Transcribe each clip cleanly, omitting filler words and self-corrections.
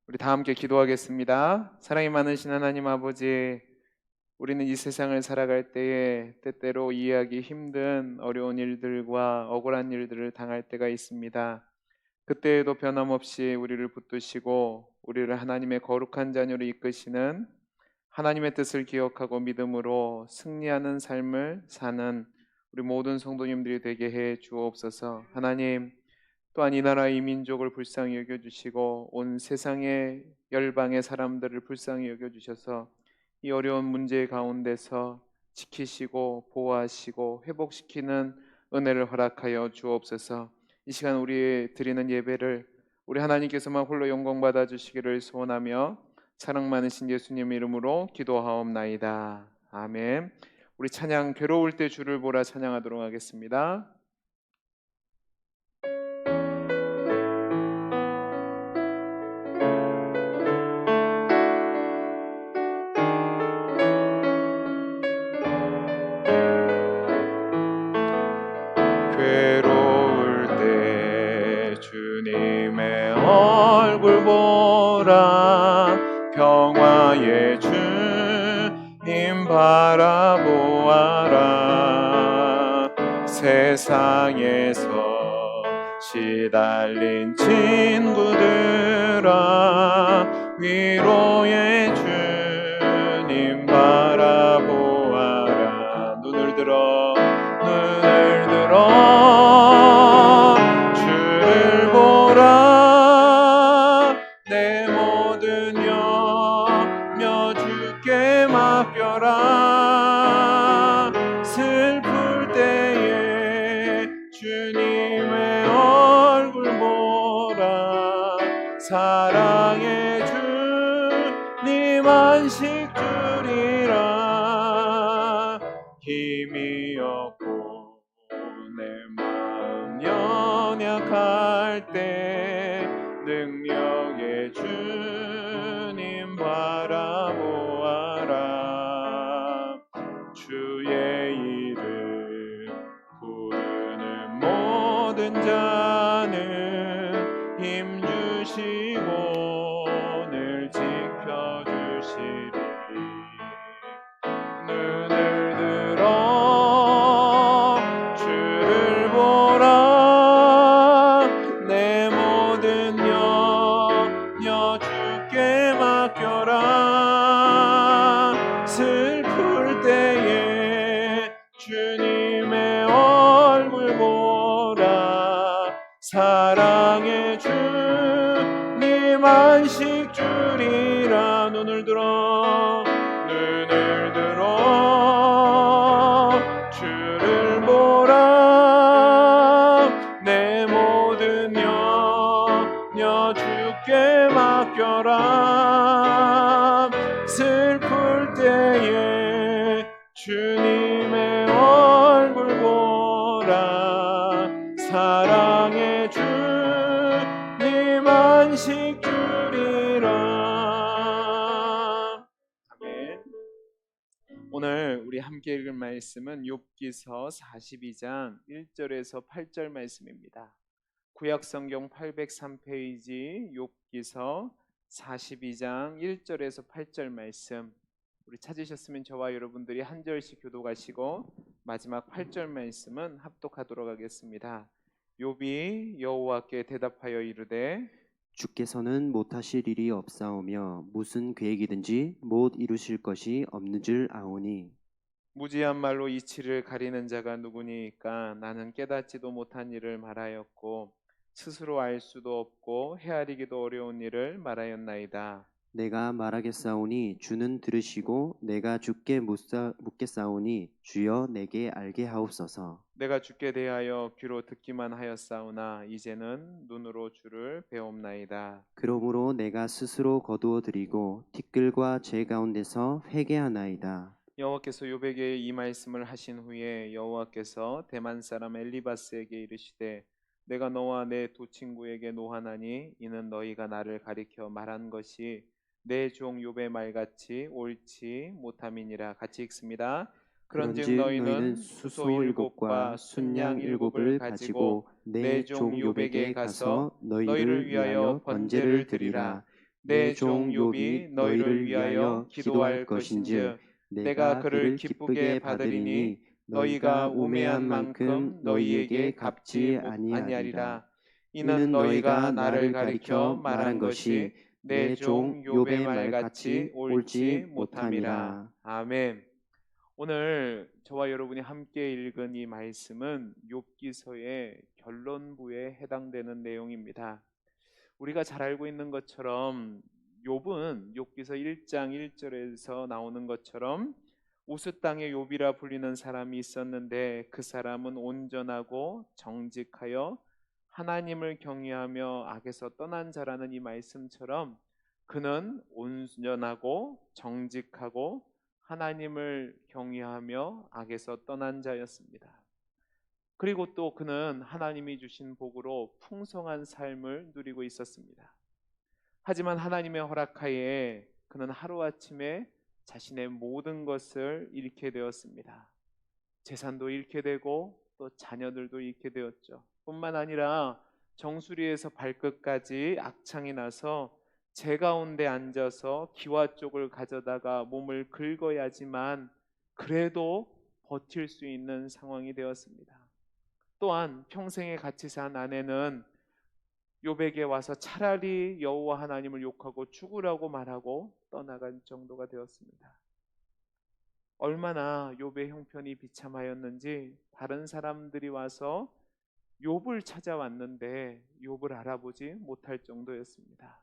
우리 다 함께 기도하겠습니다. 사랑이 많으신 하나님 아버지, 우리는 이 세상을 살아갈 때에 때때로 이해하기 힘든 어려운 일들과 억울한 일들을 당할 때가 있습니다. 그때에도 변함없이 우리를 붙드시고 우리를 하나님의 거룩한 자녀로 이끄시는 하나님의 뜻을 기억하고 믿음으로 승리하는 삶을 사는 우리 모든 성도님들이 되게 해 주옵소서. 하나님, 또한 이 나라 이 민족을 불쌍히 여겨주시고 온 세상의 열방의 사람들을 불쌍히 여겨주셔서 이 어려운 문제 가운데서 지키시고 보호하시고 회복시키는 은혜를 허락하여 주옵소서. 이 시간 우리 드리는 예배를 우리 하나님께서만 홀로 영광 받아 주시기를 소원하며 사랑 많으신 예수님 이름으로 기도하옵나이다. 아멘. 우리 찬양 괴로울 때 주를 보라 찬양하도록 하겠습니다. 괴로울 때 주님의 얼굴 보라 평화의 주님 바라보아라 세상에서 시달린 친구들아 위로의 주님 바라보아라 눈을 들어 주를 보라 내 모든 염려 주께 맡겨라 슬플 때에 주님의 얼굴 보라 사랑의 주님 안식 주리라 힘이 없고 내 마음 연약할 때 능력의 주님 바라보아라 주의 이름 부르는 모든 자는 힘 주시고 늘 지켜주시리 눈을 들어 주를 보라 내 모든 염려 주께 맡겨라 슬플 때에 주님의 얼굴 보라 사랑의 주님 안식 주리라 눈을 들어 주를 보라 내 모든 염려 주께 맡겨라 슬플 때에 주님의 얼굴 보라 사랑의 주님 안식 주리라. 아멘. 오늘 우리 함께 읽을 말씀은 욥기서 42장 1절에서 8절 말씀입니다. 구약 성경 803페이지 욥기서 42장 1절에서 8절 말씀 우리 찾으셨으면 저와 여러분들이 한 절씩 교독하시고 마지막 8절 말씀은 합독하도록 하겠습니다. 욥이 여호와께 대답하여 이르되 주께서는 못하실 일이 없사오며 무슨 계획이든지 못 이루실 것이 없는 줄 아오니 무지한 말로 이치를 가리는 자가 누구니까 나는 깨닫지도 못한 일을 말하였고 스스로 알 수도 없고 헤아리기도 어려운 일을 말하였나이다. 내가 말하겠사오니 주는 들으시고 내가 주께 묻겠사오니 주여 내게 알게 하옵소서. 내가 주께 대하여 귀로 듣기만 하였사오나 이제는 눈으로 주를 배옵나이다. 그러므로 내가 스스로 거두어 드리고 티끌과 제 가운데서 회개하나이다. 여호와께서 욥에게 이 말씀을 하신 후에 여호와께서 대만 사람 엘리바스에게 이르시되 내가 너와 내 두 친구에게 노하나니 이는 너희가 나를 가리켜 말한 것이 내 종 욥의 말같이 옳지 못함이니라. 같이 읽습니다. 그런즉 그런즉 너희는 너희는 수소 수소 7과 순양 7을 가지고 내 종 욥에게 가서 너희를 위하여 번제를 드리라. 내 종 욥이 너희를 위하여 기도할 것인즉 내가 그를 기쁘게 받으리니 너희가 우매한 만큼 너희에게 갚지 아니하리라. 이는 너희가 나를 가리켜 말한 것이 내 종 욥의 말같이 옳지 못함이라. 아멘. 오늘 저와 여러분이 함께 읽은 이 말씀은 욥기서의 결론부에 해당되는 내용입니다. 우리가 잘 알고 있는 것처럼 욥은 욥기서 1장 1절에서 나오는 것처럼 우스 땅의 욥이라 불리는 사람이 있었는데 그 사람은 온전하고 정직하여 하나님을 경외하며 악에서 떠난 자라는 이 말씀처럼 그는 온전하고 정직하고 하나님을 경외하며 악에서 떠난 자였습니다. 그리고 또 그는 하나님이 주신 복으로 풍성한 삶을 누리고 있었습니다. 하지만 하나님의 허락하에 그는 하루아침에 자신의 모든 것을 잃게 되었습니다. 재산도 잃게 되고 또 자녀들도 잃게 되었죠. 뿐만 아니라 정수리에서 발끝까지 악창이 나서 재 가운데 앉아서 기와 쪽을 가져다가 몸을 긁어야지만 그래도 버틸 수 있는 상황이 되었습니다. 또한 평생에 같이 산 아내는 욥에게 와서 차라리 여호와 하나님을 욕하고 죽으라고 말하고 떠나간 정도가 되었습니다. 얼마나 욥의 형편이 비참하였는지 다른 사람들이 와서 욥을 찾아왔는데 욥을 알아보지 못할 정도였습니다.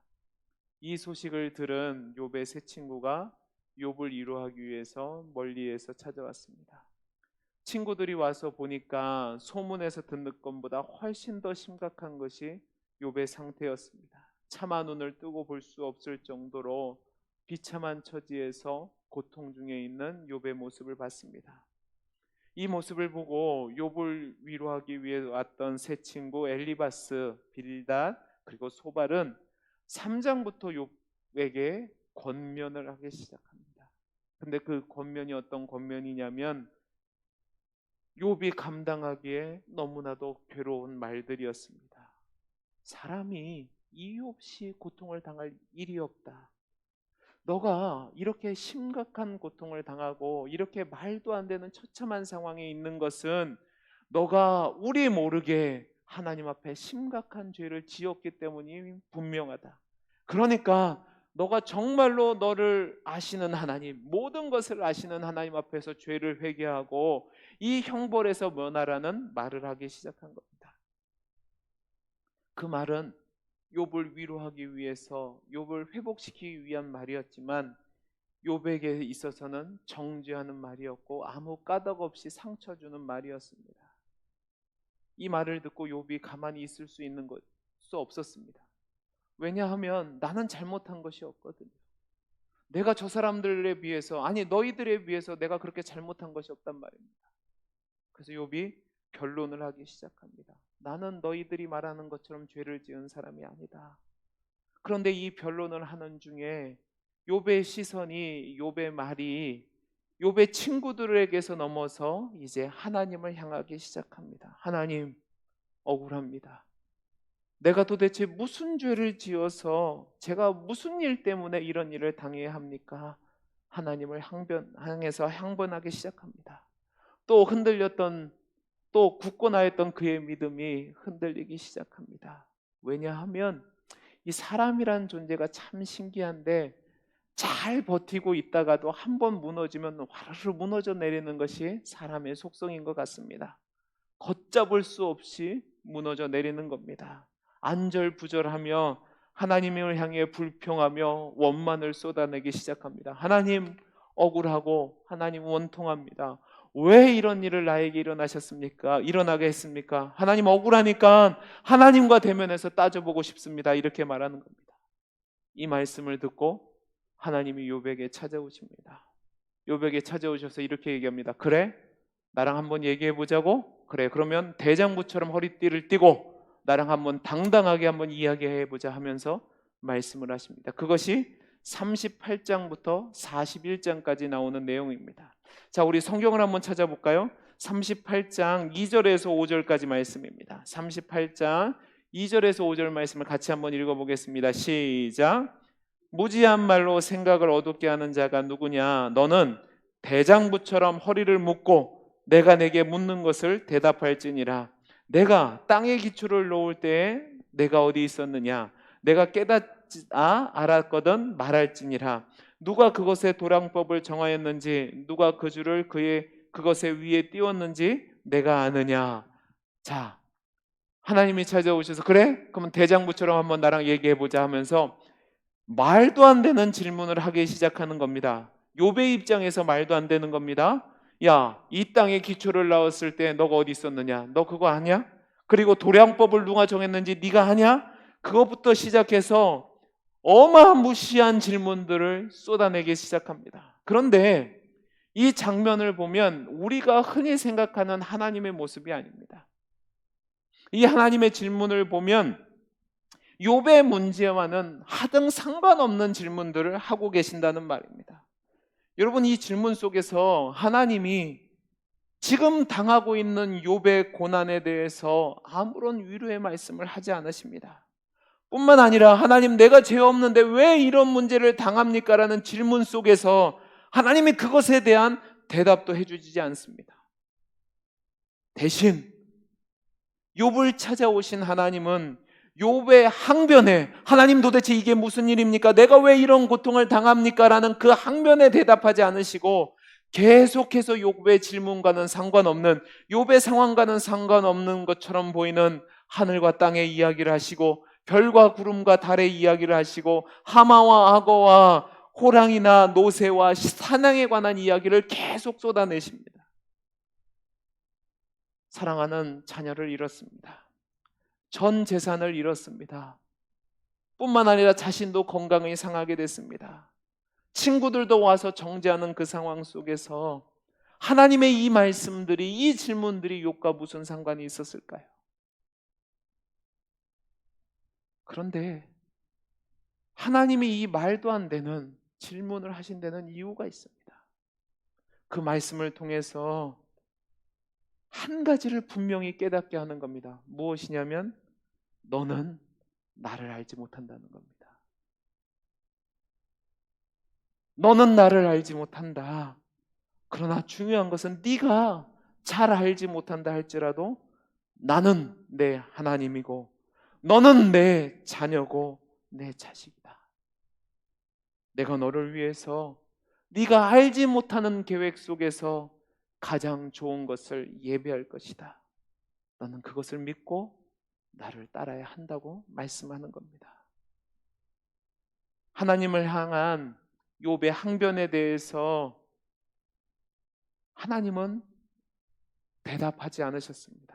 이 소식을 들은 욥의 세 친구가 욥을 위로하기 위해서 멀리에서 찾아왔습니다. 친구들이 와서 보니까 소문에서 듣는 것보다 훨씬 더 심각한 것이 욥의 상태였습니다. 차마 눈을 뜨고 볼 수 없을 정도로 비참한 처지에서 고통 중에 있는 욥의 모습을 봤습니다. 이 모습을 보고 욥을 위로하기 위해 왔던 세 친구 엘리바스, 빌닷 그리고 소발은 3장부터 욥에게 권면을 하기 시작합니다. 근데 그 권면이 어떤 권면이냐면 욥이 감당하기에 너무나도 괴로운 말들이었습니다. 사람이 이유 없이 고통을 당할 일이 없다. 너가 이렇게 심각한 고통을 당하고 이렇게 말도 안 되는 처참한 상황에 있는 것은 너가 우리 모르게 하나님 앞에 심각한 죄를 지었기 때문이 분명하다. 그러니까 너가 정말로 너를 아시는 하나님, 모든 것을 아시는 하나님 앞에서 죄를 회개하고 이 형벌에서 면하라는 말을 하기 시작한 겁니다. 그 말은 욥을 위로하기 위해서 욥을 회복시키기 위한 말이었지만 욥에게 있어서는 정죄하는 말이었고 아무 까닭 없이 상처 주는 말이었습니다. 이 말을 듣고 욥이 가만히 있을 수 있는 수 없었습니다. 왜냐하면 나는 잘못한 것이 없거든요. 내가 저 사람들에 비해서 아니 너희들에 비해서 내가 그렇게 잘못한 것이 없단 말입니다. 그래서 욥이 결론을 하기 시작합니다. 나는 너희들이 말하는 것처럼 죄를 지은 사람이 아니다. 그런데 이 변론을 하는 중에 욥의 시선이 욥의 말이 욥의 친구들에게서 넘어서 이제 하나님을 향하기 시작합니다. 하나님, 억울합니다. 내가 도대체 무슨 죄를 지어서 제가 무슨 일 때문에 이런 일을 당해야 합니까? 하나님을 향해서 향번하기 시작합니다. 또 흔들렸던 또 굳건하였던 그의 믿음이 흔들리기 시작합니다. 왜냐하면 이 사람이란 존재가 참 신기한데 잘 버티고 있다가도 한번 무너지면 와르르 무너져 내리는 것이 사람의 속성인 것 같습니다. 걷잡을 수 없이 무너져 내리는 겁니다. 안절부절하며 하나님을 향해 불평하며 원만을 쏟아내기 시작합니다. 하나님 억울하고 하나님 원통합니다. 왜 이런 일을 나에게 일어나게 했습니까? 하나님 억울하니까 하나님과 대면해서 따져보고 싶습니다. 이렇게 말하는 겁니다. 이 말씀을 듣고 하나님이 욥에게 찾아오십니다. 욥에게 찾아오셔서 이렇게 얘기합니다. 그래? 나랑 한번 얘기해 보자고? 그래, 그러면 대장부처럼 허리띠를 띠고 나랑 한번 당당하게 한번 이야기해 보자 하면서 말씀을 하십니다. 그것이 38장부터 41장까지 나오는 내용입니다. 자, 우리 성경을 한번 찾아볼까요? 38장 2절에서 5절까지 말씀입니다. 38장 2절에서 5절 말씀을 같이 한번 읽어보겠습니다. 시작. 무지한 말로 생각을 어둡게 하는 자가 누구냐? 너는 대장부처럼 허리를 묶고 내가 내게 묻는 것을 대답할지니라. 내가 땅에 기초를 놓을 때에 내가 어디 있었느냐? 내가 알았거든 말할지니라. 누가 그것의 도량법을 정하였는지, 누가 그 줄을 그것의 위에 띄웠는지 내가 아느냐? 자, 하나님이 찾아오셔서 그래? 그러면 대장부처럼 한번 나랑 얘기해보자 하면서 말도 안 되는 질문을 하기 시작하는 겁니다. 욥의 입장에서 말도 안 되는 겁니다. 야, 이 땅에 기초를 넣었을 때 너가 어디 있었느냐? 너 그거 아냐? 그리고 도량법을 누가 정했는지 네가 아냐? 그것부터 시작해서 어마무시한 질문들을 쏟아내기 시작합니다. 그런데 이 장면을 보면 우리가 흔히 생각하는 하나님의 모습이 아닙니다. 이 하나님의 질문을 보면 욥의 문제와는 하등 상관없는 질문들을 하고 계신다는 말입니다. 여러분, 이 질문 속에서 하나님이 지금 당하고 있는 욥의 고난에 대해서 아무런 위로의 말씀을 하지 않으십니다. 뿐만 아니라 하나님, 내가 죄 없는데 왜 이런 문제를 당합니까? 라는 질문 속에서 하나님이 그것에 대한 대답도 해주지 않습니다. 대신 욥을 찾아오신 하나님은 욥의 항변에, 하나님 도대체 이게 무슨 일입니까? 내가 왜 이런 고통을 당합니까? 라는 그 항변에 대답하지 않으시고 계속해서 욥의 질문과는 상관없는, 욥의 상황과는 상관없는 것처럼 보이는 하늘과 땅의 이야기를 하시고, 별과 구름과 달의 이야기를 하시고, 하마와 악어와 호랑이나 노새와 사냥에 관한 이야기를 계속 쏟아내십니다. 사랑하는 자녀를 잃었습니다. 전 재산을 잃었습니다. 뿐만 아니라 자신도 건강이 상하게 됐습니다. 친구들도 와서 정죄하는 그 상황 속에서 하나님의 이 말씀들이, 이 질문들이 욥과 무슨 상관이 있었을까요? 그런데 하나님이 이 말도 안 되는 질문을 하신 데는 이유가 있습니다. 그 말씀을 통해서 한 가지를 분명히 깨닫게 하는 겁니다. 무엇이냐면 너는 나를 알지 못한다는 겁니다. 너는 나를 알지 못한다. 그러나 중요한 것은 네가 잘 알지 못한다 할지라도 나는 내 하나님이고 너는 내 자녀고 내 자식이다. 내가 너를 위해서 네가 알지 못하는 계획 속에서 가장 좋은 것을 예배할 것이다. 너는 그것을 믿고 나를 따라야 한다고 말씀하는 겁니다. 하나님을 향한 욥의 항변에 대해서 하나님은 대답하지 않으셨습니다.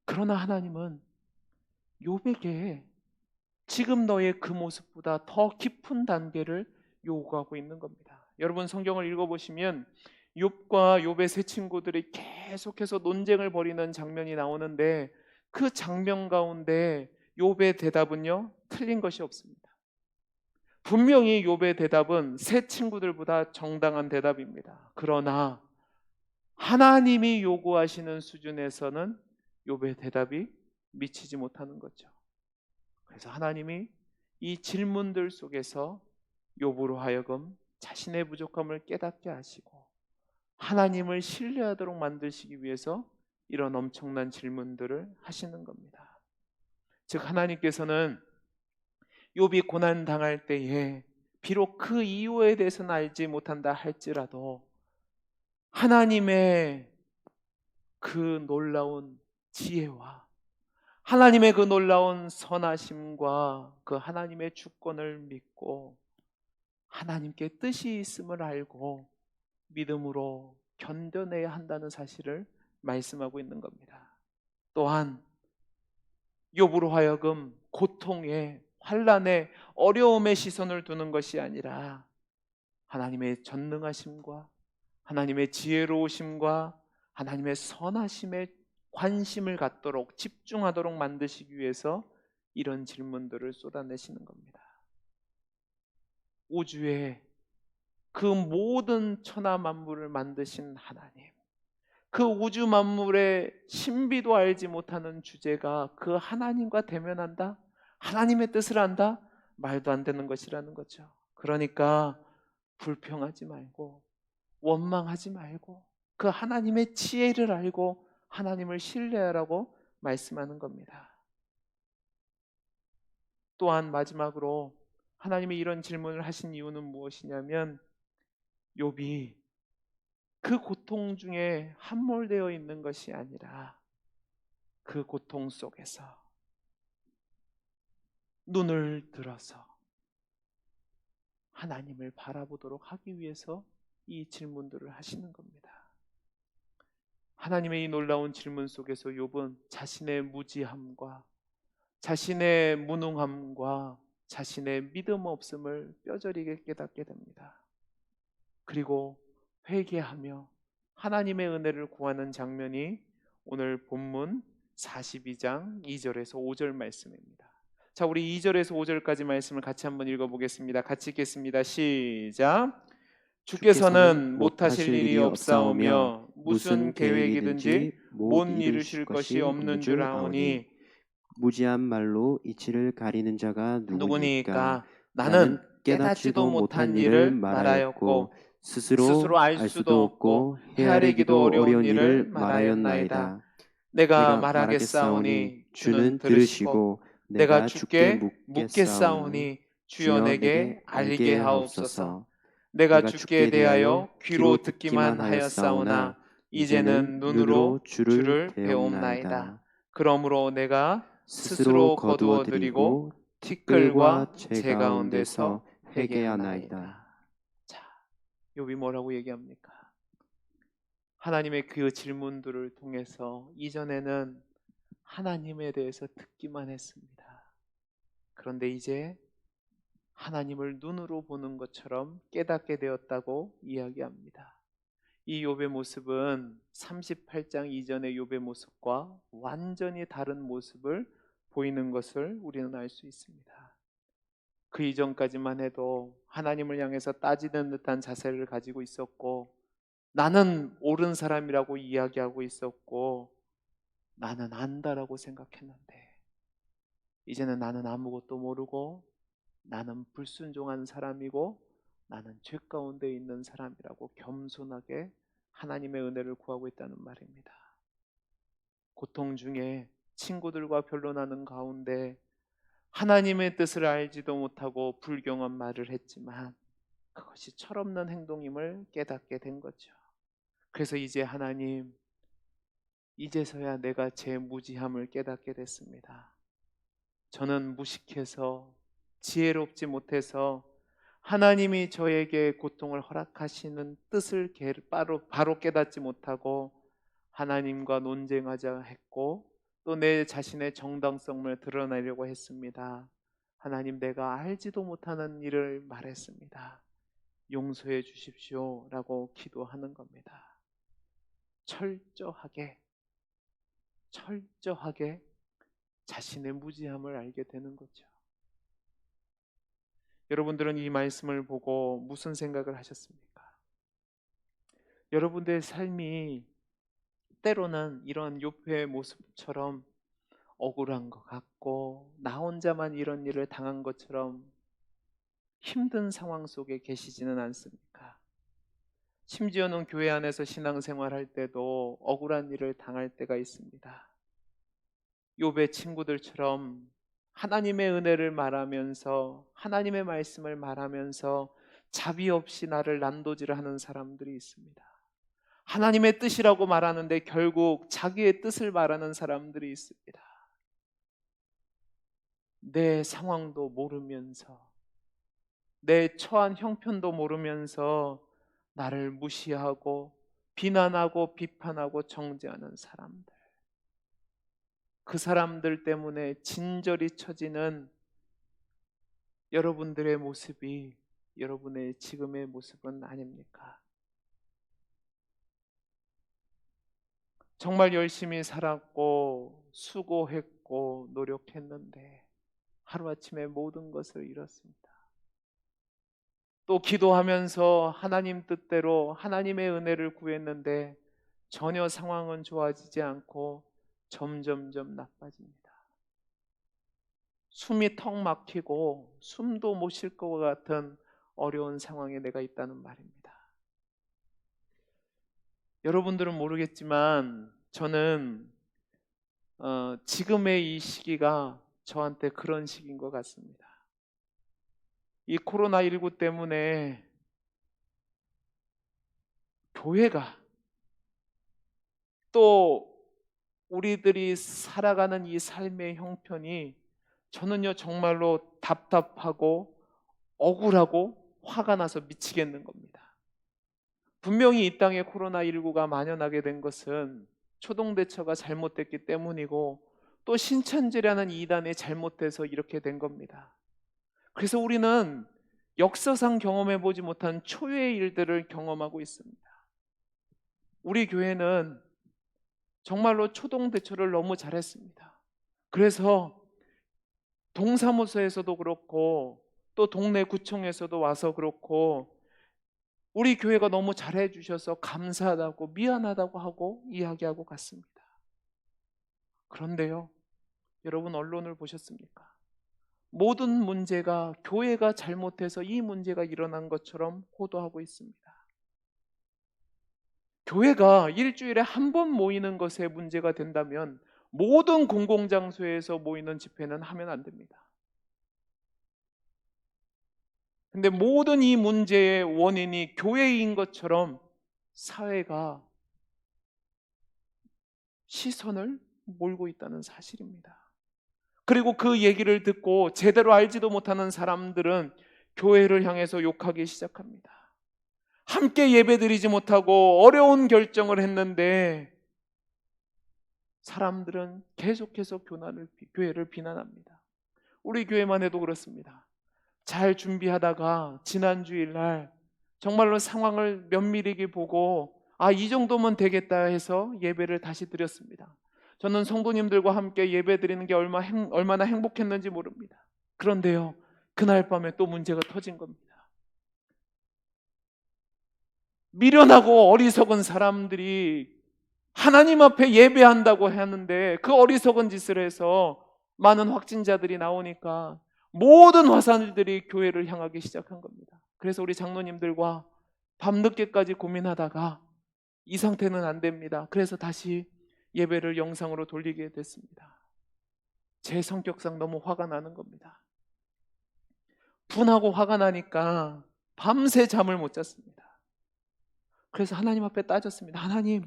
그러나 하나님은 욥에게 지금 너의 그 모습보다 더 깊은 단계를 요구하고 있는 겁니다. 여러분, 성경을 읽어보시면 욥과 욥의 세 친구들이 계속해서 논쟁을 벌이는 장면이 나오는데 그 장면 가운데 욥의 대답은요, 틀린 것이 없습니다. 분명히 욥의 대답은 세 친구들보다 정당한 대답입니다. 그러나 하나님이 요구하시는 수준에서는 욥의 대답이 미치지 못하는 거죠. 그래서 하나님이 이 질문들 속에서 욥으로 하여금 자신의 부족함을 깨닫게 하시고 하나님을 신뢰하도록 만드시기 위해서 이런 엄청난 질문들을 하시는 겁니다. 즉, 하나님께서는 욥이 고난 당할 때에 비록 그 이유에 대해서는 알지 못한다 할지라도 하나님의 그 놀라운 지혜와 하나님의 그 놀라운 선하심과 그 하나님의 주권을 믿고 하나님께 뜻이 있음을 알고 믿음으로 견뎌내야 한다는 사실을 말씀하고 있는 겁니다. 또한 욥으로 하여금 고통에, 환난에, 어려움의 시선을 두는 것이 아니라 하나님의 전능하심과 하나님의 지혜로우심과 하나님의 선하심에 관심을 갖도록, 집중하도록 만드시기 위해서 이런 질문들을 쏟아내시는 겁니다. 우주에 그 모든 천하 만물을 만드신 하나님, 그 우주 만물의 신비도 알지 못하는 주제가 그 하나님과 대면한다? 하나님의 뜻을 안다? 말도 안 되는 것이라는 거죠. 그러니까 불평하지 말고 원망하지 말고 그 하나님의 지혜를 알고 하나님을 신뢰하라고 말씀하는 겁니다. 또한 마지막으로 하나님이 이런 질문을 하신 이유는 무엇이냐면 욥이 그 고통 중에 함몰되어 있는 것이 아니라 그 고통 속에서 눈을 들어서 하나님을 바라보도록 하기 위해서 이 질문들을 하시는 겁니다. 하나님의 이 놀라운 질문 속에서 욥은 자신의 무지함과 자신의 무능함과 자신의 믿음 없음을 뼈저리게 깨닫게 됩니다. 그리고 회개하며 하나님의 은혜를 구하는 장면이 오늘 본문 42장 2절에서 5절 말씀입니다. 자, 우리 2절에서 5절까지 말씀을 같이 한번 읽어보겠습니다. 같이 읽겠습니다. 시작. 주께서는 못하실 일이 없사오며 무슨 계획이든지 못 이루실 것이 없는 줄 아오니 무지한 말로 이치를 가리는 자가 누구니까? 누구니까 나는 깨닫지도 못한 일을 말하였고 스스로 알 수도 없고 헤아리기도 어려운 일을 말하였나이다. 내가 내가 말하겠사오니 주는 들으시고 들으시고 내가 내가 주께 주께 묻겠사오니 묻겠사오니 주여 내게 알게 하옵소서. 내가 내가 주께 대하여 귀로 듣기만 하였사오나 이제는 눈으로 주를 배움나이다. 그러므로 내가 스스로 거두어 드리고 티끌과 재 가운데서 회개하나이다. 자, 욥이 뭐라고 얘기합니까? 하나님의 그 질문들을 통해서 이전에는 하나님에 대해서 듣기만 했습니다. 그런데 이제 하나님을 눈으로 보는 것처럼 깨닫게 되었다고 이야기합니다. 이 욥의 모습은 38장 이전의 욥의 모습과 완전히 다른 모습을 보이는 것을 우리는 알 수 있습니다. 그 이전까지만 해도 하나님을 향해서 따지는 듯한 자세를 가지고 있었고 나는 옳은 사람이라고 이야기하고 있었고 나는 안다라고 생각했는데 이제는 나는 아무것도 모르고 나는 불순종한 사람이고 나는 죄 가운데 있는 사람이라고 겸손하게 하나님의 은혜를 구하고 있다는 말입니다. 고통 중에 친구들과 변론하는 가운데 하나님의 뜻을 알지도 못하고 불경한 말을 했지만 그것이 철없는 행동임을 깨닫게 된 거죠. 그래서 이제 하나님, 이제서야 내가 제 무지함을 깨닫게 됐습니다. 저는 무식해서 지혜롭지 못해서 하나님이 저에게 고통을 허락하시는 뜻을 바로 깨닫지 못하고 하나님과 논쟁하자 했고 또 내 자신의 정당성을 드러내려고 했습니다. 하나님, 내가 알지도 못하는 일을 말했습니다. 용서해 주십시오 라고 기도하는 겁니다. 철저하게 자신의 무지함을 알게 되는 거죠. 여러분들은 이 말씀을 보고 무슨 생각을 하셨습니까? 여러분들의 삶이 때로는 이런 욥의 모습처럼 억울한 것 같고 나 혼자만 이런 일을 당한 것처럼 힘든 상황 속에 계시지는 않습니까? 심지어는 교회 안에서 신앙생활할 때도 억울한 일을 당할 때가 있습니다. 욥의 친구들처럼 하나님의 은혜를 말하면서 하나님의 말씀을 말하면서 자비 없이 나를 난도질하는 사람들이 있습니다. 하나님의 뜻이라고 말하는데 결국 자기의 뜻을 말하는 사람들이 있습니다. 내 상황도 모르면서 내 처한 형편도 모르면서 나를 무시하고 비난하고 비판하고 정죄하는 사람들, 그 사람들 때문에 진절이 처지는 여러분들의 모습이 여러분의 지금의 모습은 아닙니까? 정말 열심히 살았고 수고했고 노력했는데 하루아침에 모든 것을 잃었습니다. 또 기도하면서 하나님 뜻대로 하나님의 은혜를 구했는데 전혀 상황은 좋아지지 않고 점점점 나빠집니다. 숨이 턱 막히고 숨도 못 쉴 것 같은 어려운 상황에 내가 있다는 말입니다. 여러분들은 모르겠지만 저는 지금의 이 시기가 저한테 그런 시기인 것 같습니다. 이 코로나19 때문에 교회가 또 우리들이 살아가는 이 삶의 형편이 저는요 정말로 답답하고 억울하고 화가 나서 미치겠는 겁니다. 분명히 이 땅에 코로나19가 만연하게 된 것은 초동대처가 잘못됐기 때문이고 또 신천지라는 이단이 잘못돼서 이렇게 된 겁니다. 그래서 우리는 역사상 경험해보지 못한 초유의 일들을 경험하고 있습니다. 우리 교회는 정말로 초동대처를 너무 잘했습니다. 그래서 동사무소에서도 그렇고 또 동네 구청에서도 와서 그렇고 우리 교회가 너무 잘해 주셔서 감사하다고 미안하다고 하고 이야기하고 갔습니다. 그런데요, 여러분 언론을 보셨습니까? 모든 문제가 교회가 잘못해서 이 문제가 일어난 것처럼 호도하고 있습니다. 교회가 일주일에 한 번 모이는 것에 문제가 된다면 모든 공공장소에서 모이는 집회는 하면 안 됩니다. 근데 모든 이 문제의 원인이 교회인 것처럼 사회가 시선을 몰고 있다는 사실입니다. 그리고 그 얘기를 듣고 제대로 알지도 못하는 사람들은 교회를 향해서 욕하기 시작합니다. 함께 예배드리지 못하고 어려운 결정을 했는데 사람들은 계속해서 교회를 비난합니다. 우리 교회만 해도 그렇습니다. 잘 준비하다가 지난 주일날 정말로 상황을 면밀하게 보고 이 정도면 되겠다 해서 예배를 다시 드렸습니다. 저는 성도님들과 함께 예배 드리는 게 얼마나 행복했는지 모릅니다. 그런데요, 그날 밤에 또 문제가 터진 겁니다. 미련하고 어리석은 사람들이 하나님 앞에 예배한다고 하는데 그 어리석은 짓을 해서 많은 확진자들이 나오니까 모든 화산들이 교회를 향하기 시작한 겁니다. 그래서 우리 장로님들과 밤늦게까지 고민하다가 이 상태는 안 됩니다. 그래서 다시 예배를 영상으로 돌리게 됐습니다. 제 성격상 너무 화가 나는 겁니다. 분하고 화가 나니까 밤새 잠을 못 잤습니다. 그래서 하나님 앞에 따졌습니다. 하나님,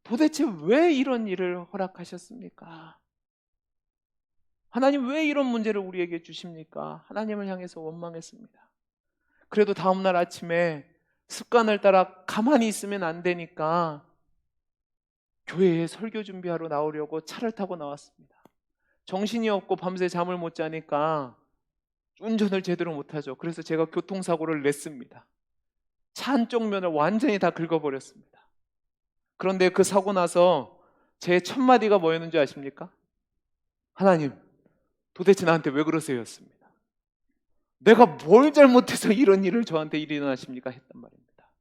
도대체 왜 이런 일을 허락하셨습니까? 하나님 왜 이런 문제를 우리에게 주십니까? 하나님을 향해서 원망했습니다. 그래도 다음날 아침에 습관을 따라 가만히 있으면 안 되니까 교회에 설교 준비하러 나오려고 차를 타고 나왔습니다. 정신이 없고 밤새 잠을 못 자니까 운전을 제대로 못하죠. 그래서 제가 교통사고를 냈습니다. 차 한쪽 면을 완전히 다 긁어버렸습니다. 그런데 그 사고 나서 제 첫 마디가 뭐였는지 아십니까? 하나님, 도대체 나한테 왜 그러세요? 였습니다. 내가 뭘 잘못해서 이런 일을 저한테 일어나십니까? 했단 말입니다.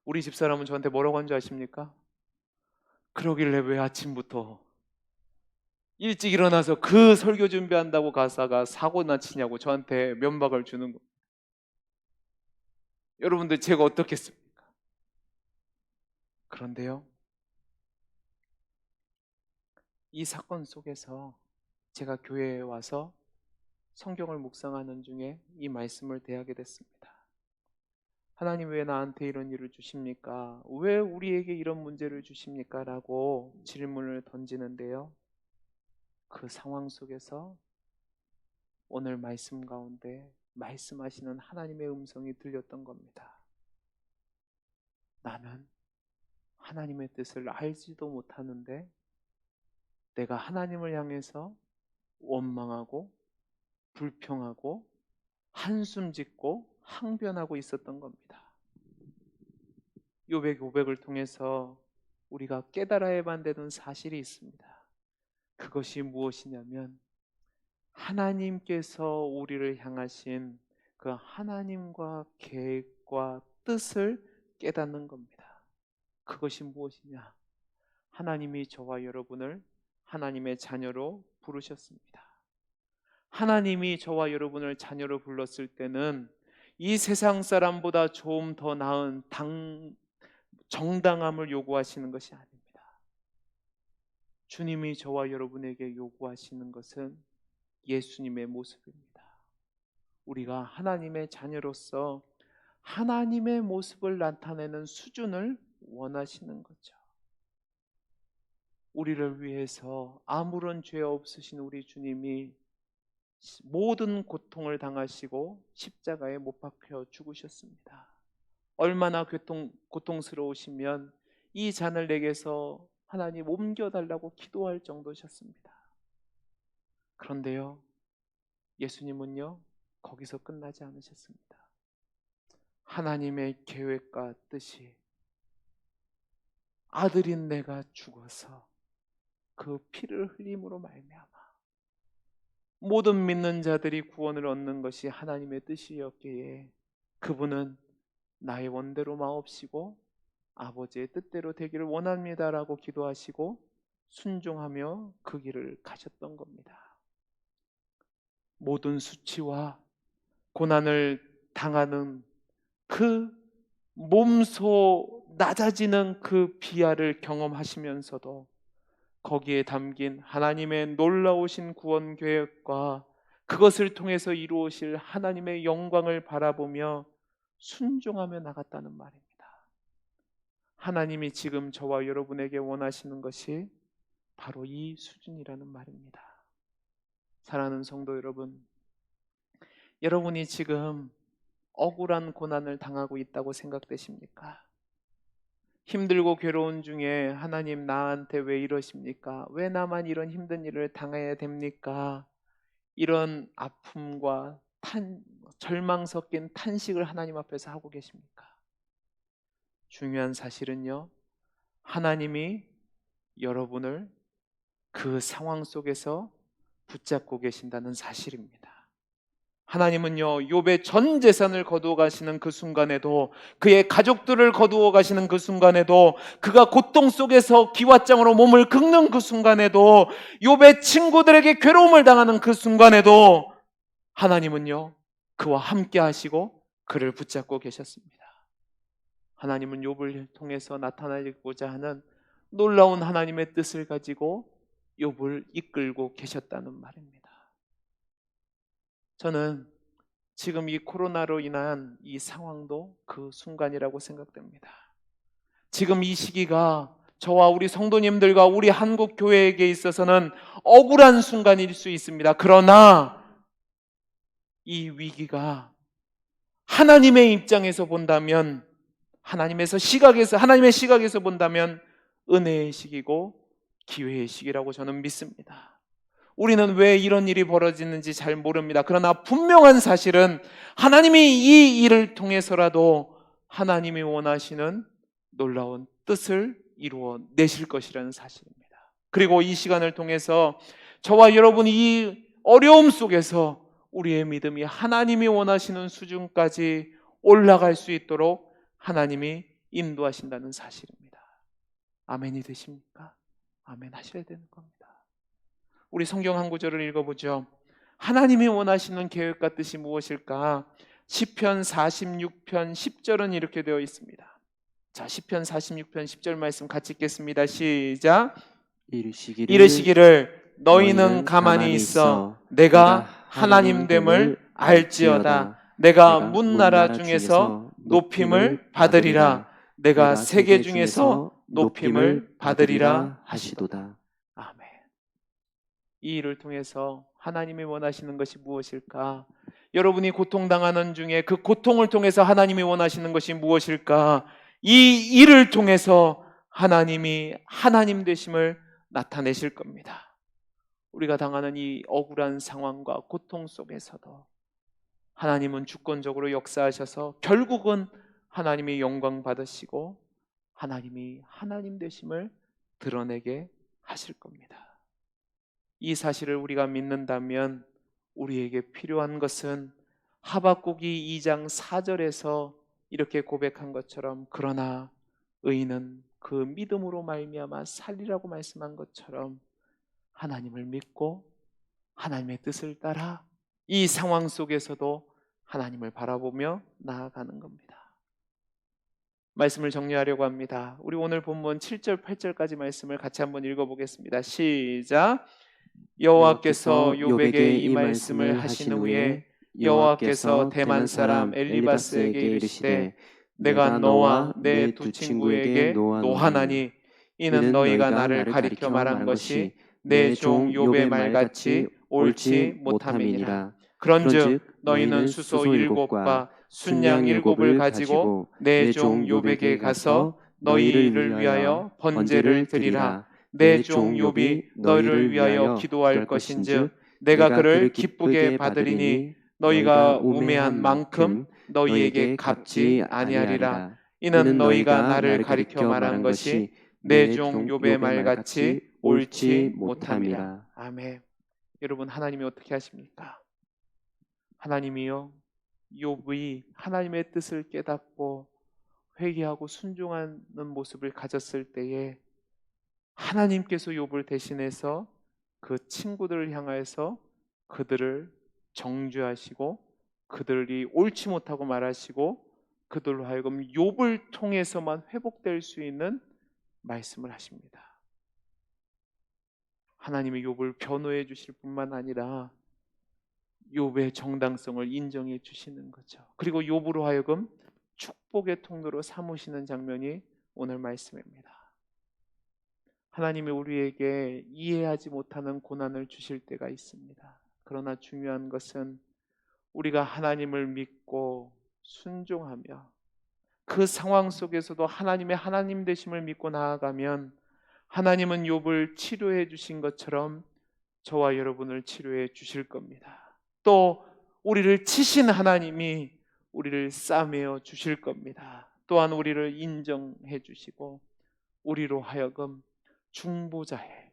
우리 집사람은 저한테 뭐라고 한 줄 아십니까? 그러길래 왜 아침부터 일찍 일어나서 그 설교 준비한다고 가사가 사고나 치냐고 저한테 면박을 주는 겁니다. 여러분들 제가 어떻겠습니까? 그런데요, 이 사건 속에서 제가 교회에 와서 성경을 묵상하는 중에 이 말씀을 대하게 됐습니다. 하나님 왜 나한테 이런 일을 주십니까? 왜 우리에게 이런 문제를 주십니까? 라고 질문을 던지는데요, 그 상황 속에서 오늘 말씀 가운데 말씀하시는 하나님의 음성이 들렸던 겁니다. 나는 하나님의 뜻을 알지도 못하는데 내가 하나님을 향해서 원망하고 불평하고 한숨 짓고 항변하고 있었던 겁니다. 욥의 고백을 통해서 우리가 깨달아야만 되는 사실이 있습니다. 그것이 무엇이냐면 하나님께서 우리를 향하신 그 하나님과 계획과 뜻을 깨닫는 겁니다. 그것이 무엇이냐? 하나님이 저와 여러분을 하나님의 자녀로 부르셨습니다. 하나님이 저와 여러분을 자녀로 불렀을 때는 이 세상 사람보다 좀 더 나은 정당함을 요구하시는 것이 아닙니다. 주님이 저와 여러분에게 요구하시는 것은 예수님의 모습입니다. 우리가 하나님의 자녀로서 하나님의 모습을 나타내는 수준을 원하시는 거죠. 우리를 위해서 아무런 죄 없으신 우리 주님이 모든 고통을 당하시고 십자가에 못 박혀 죽으셨습니다. 얼마나 고통스러우시면 이 잔을 내게서 하나님 옮겨달라고 기도할 정도셨습니다. 그런데요, 예수님은요 거기서 끝나지 않으셨습니다. 하나님의 계획과 뜻이 아들인 내가 죽어서 그 피를 흘림으로 말미암아 모든 믿는 자들이 구원을 얻는 것이 하나님의 뜻이었기에 그분은 나의 원대로 마옵시고 아버지의 뜻대로 되기를 원합니다라고 기도하시고 순종하며 그 길을 가셨던 겁니다. 모든 수치와 고난을 당하는 그 몸소 낮아지는 그 비아를 경험하시면서도 거기에 담긴 하나님의 놀라우신 구원 계획과 그것을 통해서 이루어질 하나님의 영광을 바라보며 순종하며 나갔다는 말입니다. 하나님이 지금 저와 여러분에게 원하시는 것이 바로 이 수준이라는 말입니다. 사랑하는 성도 여러분, 여러분이 지금 억울한 고난을 당하고 있다고 생각되십니까? 힘들고 괴로운 중에 하나님 나한테 왜 이러십니까? 왜 나만 이런 힘든 일을 당해야 됩니까? 이런 아픔과 절망 섞인 탄식을 하나님 앞에서 하고 계십니까? 중요한 사실은요, 하나님이 여러분을 그 상황 속에서 붙잡고 계신다는 사실입니다. 하나님은요 욥의 전 재산을 거두어 가시는 그 순간에도, 그의 가족들을 거두어 가시는 그 순간에도, 그가 고통 속에서 기왓장으로 몸을 긁는 그 순간에도, 욥의 친구들에게 괴로움을 당하는 그 순간에도 하나님은요 그와 함께 하시고 그를 붙잡고 계셨습니다. 하나님은 욥을 통해서 나타나고자 하는 놀라운 하나님의 뜻을 가지고 욥을 이끌고 계셨다는 말입니다. 저는 지금 이 코로나로 인한 이 상황도 그 순간이라고 생각됩니다. 지금 이 시기가 저와 우리 성도님들과 우리 한국 교회에게 있어서는 억울한 순간일 수 있습니다. 그러나 이 위기가 하나님의 입장에서 본다면, 하나님의 시각에서 본다면 은혜의 시기고 기회의 시기라고 저는 믿습니다. 우리는 왜 이런 일이 벌어지는지 잘 모릅니다. 그러나 분명한 사실은 하나님이 이 일을 통해서라도 하나님이 원하시는 놀라운 뜻을 이루어 내실 것이라는 사실입니다. 그리고 이 시간을 통해서 저와 여러분이 이 어려움 속에서 우리의 믿음이 하나님이 원하시는 수준까지 올라갈 수 있도록 하나님이 인도하신다는 사실입니다. 아멘이 되십니까? 아멘 하셔야 되는 겁니다. 우리 성경 한 구절을 읽어보죠. 하나님이 원하시는 계획과 뜻이 무엇일까? 시편 46편 10절은 이렇게 되어 있습니다. 자, 시편 46편 10절 말씀 같이 읽겠습니다. 시작. 이르시기를 너희는 가만히 있어 내가 하나님됨을 알지어다. 내가 문나라 중에서 높임을 받으리라. 내가 세계 중에서 높임을 받으리라 하시도다. 아멘. 이 일을 통해서 하나님이 원하시는 것이 무엇일까? 여러분이 고통당하는 중에 그 고통을 통해서 하나님이 원하시는 것이 무엇일까? 이 일을 통해서 하나님이 하나님 되심을 나타내실 겁니다. 우리가 당하는 이 억울한 상황과 고통 속에서도 하나님은 주권적으로 역사하셔서 결국은 하나님이 영광 받으시고 하나님이 하나님 되심을 드러내게 하실 겁니다. 이 사실을 우리가 믿는다면 우리에게 필요한 것은 하박국이 2장 4절에서 이렇게 고백한 것처럼, 그러나 의인은 그 믿음으로 말미암아 살리라고 말씀한 것처럼 하나님을 믿고 하나님의 뜻을 따라 이 상황 속에서도 하나님을 바라보며 나아가는 겁니다. 말씀을 정리하려고 합니다. 우리 오늘 본문 7절 8절까지 말씀을 같이 한번 읽어보겠습니다. 시작. 여호와께서 욥에게 이 말씀을 하신 후에 여호와께서 대만 사람 엘리바스에게 이르시되 내가 너와 내 두 친구에게 노하나니 이는 너희가 나를 가리켜 말한 것이 내 종 욥의 말같이 옳지 못함이니라. 그런즉 너희는 수소 7과 순양 7을 가지고 내 종 욥에게 가서 너희 일을 위하여 번제를 드리라. 내 종 욥이 너희를 위하여 기도할 것인즉 내가 그를 기쁘게 받으리니 너희가 우매한 만큼 너희에게 갚지 아니하리라. 이는 너희가 나를 가리켜 말한 것이 내 종 욥의 말같이 옳지 못함이라. 아멘. 여러분, 하나님이 어떻게 하십니까? 하나님이요, 욥이 하나님의 뜻을 깨닫고 회개하고 순종하는 모습을 가졌을 때에 하나님께서 욥을 대신해서 그 친구들을 향하여서 그들을 정죄하시고 그들이 옳지 못하고 말하시고 그들로 하여금 욥을 통해서만 회복될 수 있는 말씀을 하십니다. 하나님이 욥을 변호해 주실 뿐만 아니라 욥의 정당성을 인정해 주시는 거죠. 그리고 욥으로 하여금 축복의 통로로 삼으시는 장면이 오늘 말씀입니다. 하나님이 우리에게 이해하지 못하는 고난을 주실 때가 있습니다. 그러나 중요한 것은 우리가 하나님을 믿고 순종하며 그 상황 속에서도 하나님의 하나님 되심을 믿고 나아가면 하나님은 욥을 치료해 주신 것처럼 저와 여러분을 치료해 주실 겁니다. 또 우리를 치신 하나님이 우리를 싸매어 주실 겁니다. 또한 우리를 인정해 주시고 우리로 하여금 중보자의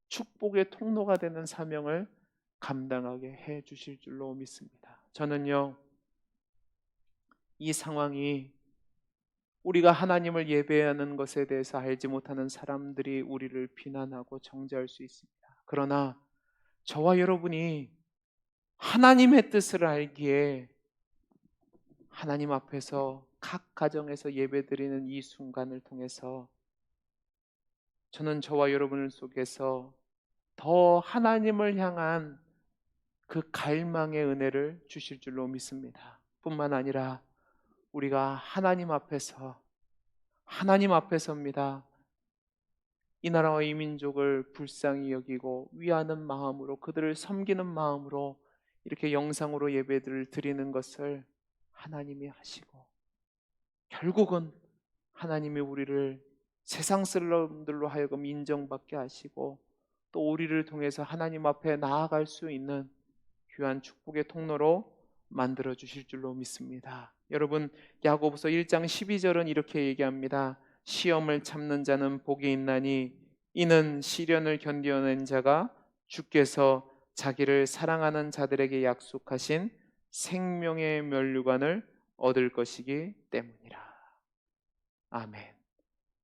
축복의 통로가 되는 사명을 감당하게 해 주실 줄로 믿습니다. 저는요, 이 상황이 우리가 하나님을 예배하는 것에 대해서 알지 못하는 사람들이 우리를 비난하고 정죄할 수 있습니다. 그러나 저와 여러분이 하나님의 뜻을 알기에 하나님 앞에서 각 가정에서 예배드리는 이 순간을 통해서 저는 저와 여러분을 속에서 더 하나님을 향한 그 갈망의 은혜를 주실 줄로 믿습니다. 뿐만 아니라 우리가 하나님 앞에서입니다. 이 나라와 이 민족을 불쌍히 여기고 위하는 마음으로 그들을 섬기는 마음으로 이렇게 영상으로 예배를 드리는 것을 하나님이 하시고 결국은 하나님이 우리를 세상 사람들로 하여금 인정받게 하시고 또 우리를 통해서 하나님 앞에 나아갈 수 있는 귀한 축복의 통로로 만들어 주실 줄로 믿습니다. 여러분, 야고보서 1장 12절은 이렇게 얘기합니다. 시험을 참는 자는 복이 있나니 이는 시련을 견디어낸 자가 주께서 자기를 사랑하는 자들에게 약속하신 생명의 면류관을 얻을 것이기 때문이라. 아멘.